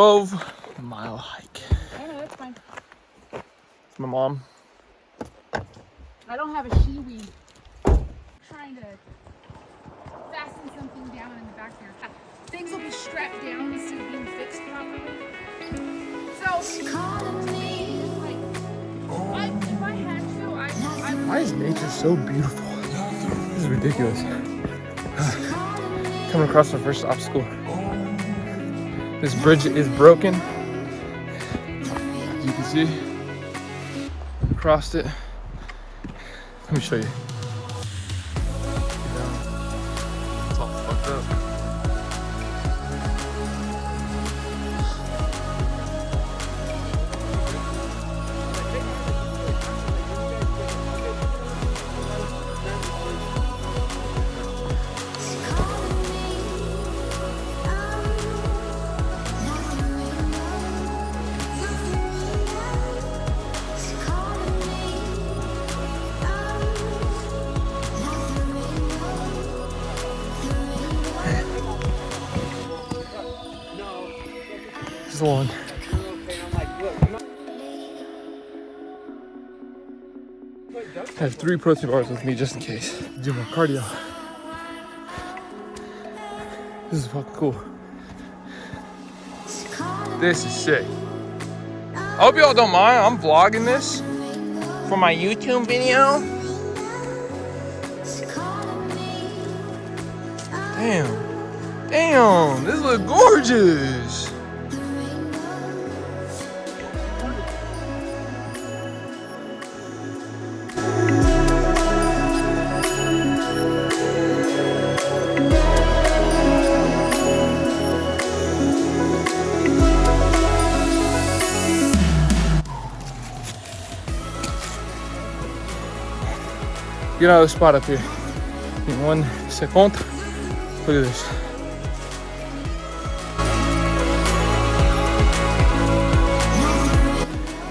12-mile hike. I know, that's fine. It's my mom. I don't have a shiwi. I'm trying to fasten something down in the back there. Things will be strapped down instead of being fixed properly. So, if I had to, Why is nature so beautiful? This is ridiculous. Coming across our first obstacle. This bridge is broken. As you can see, crossed it. Let me show you. It's all fucked up. Long. I have 3 protein bars with me just in case. Do more cardio. This is fucking cool. This is sick. I hope y'all don't mind. I'm vlogging this for my YouTube video. Damn, this looks gorgeous. Get out of the spot up here in 1 second. Look at this.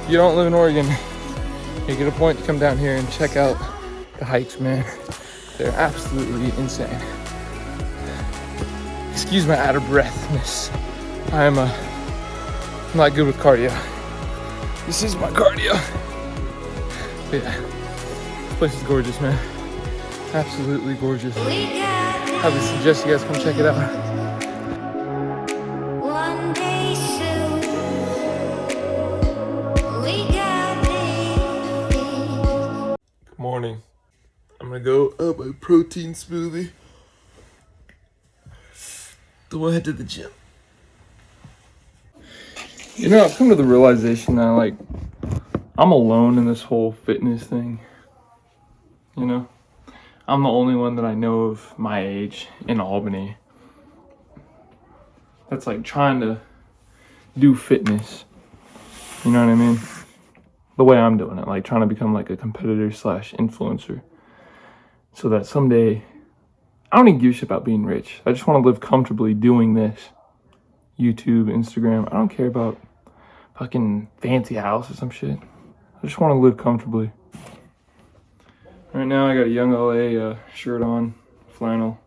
If you don't live in Oregon, you get a point to come down here and check out the hikes, man. They're absolutely insane. Excuse my out of breathness. I'm not good with cardio. This is my cardio. But yeah. This place is gorgeous, man. Absolutely gorgeous. I highly suggest you guys come check it out. Good morning. I'm gonna go up my protein smoothie. Then we'll head to the gym. You know, I've come to the realization that, like, I'm alone in this whole fitness thing. You know? I'm the only one that I know of my age in Albany that's, like, trying to do fitness. You know what I mean? The way I'm doing it. Like, trying to become, like, a competitor / influencer. So that someday, I don't even give a shit about being rich. I just want to live comfortably doing this. YouTube, Instagram. I don't care about fucking fancy house or some shit. I just want to live comfortably. Right now I got a Young LA shirt on, flannel,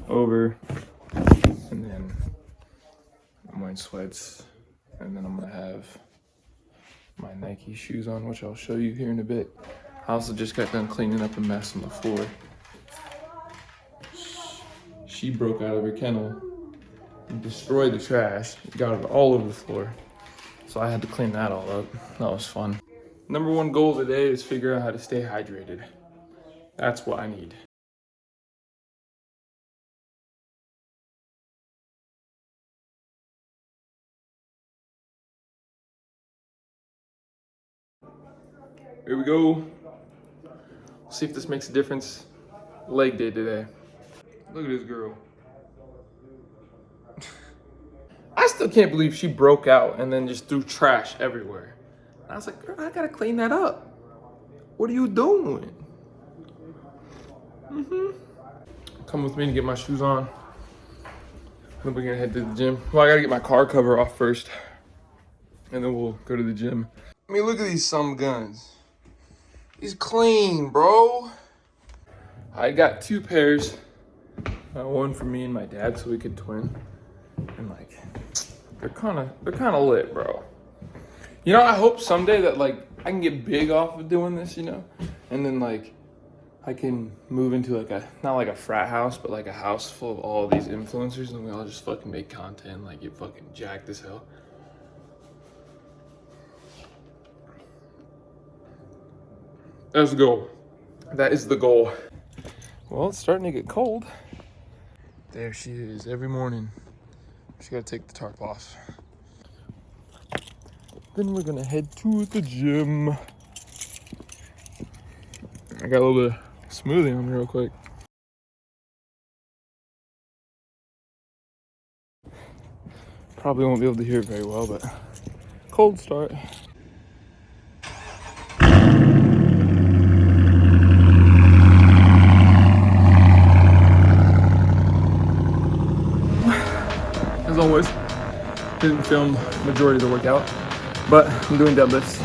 over, and then I'm wearing sweats, and then I'm gonna have my Nike shoes on, which I'll show you here in a bit. I also just got done cleaning up a mess on the floor. She broke out of her kennel and destroyed the trash, got it all over the floor. So I had to clean that all up. That was fun. Number 1 goal today is figure out how to stay hydrated. That's what I need. Here we go. See if this makes a difference. Leg day today. Look at this girl. I still can't believe she broke out and then just threw trash everywhere. And I was like, girl, I gotta clean that up. What are you doing? Come with me to get my shoes on. Then we're gonna head to the gym. Well, I gotta get my car cover off first. And then we'll go to the gym. I mean, look at these some guns. He's clean, bro. I got 2 pairs. One for me and my dad so we could twin. And like, They're kind of lit, bro. You know, I hope someday that like I can get big off of doing this, you know, and then like I can move into like not like a frat house, but like a house full of all of these influencers, and we all just fucking make content, like get fucking jacked as hell. That's the goal. That is the goal. Well, it's starting to get cold. There she is every morning. She gotta take the tarp off. Then we're gonna head to the gym. I got a little bit of smoothie on me real quick. Probably won't be able to hear it very well, but cold start. As always, didn't film majority of the workout, but I'm doing deadlifts,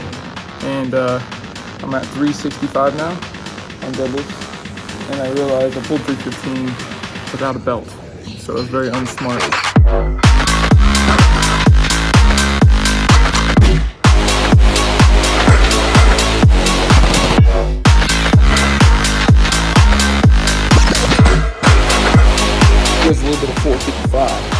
and I'm at 365 now on deadlifts, and I realized I pulled 315 without a belt, so it was very unsmart. There's a little bit of 455.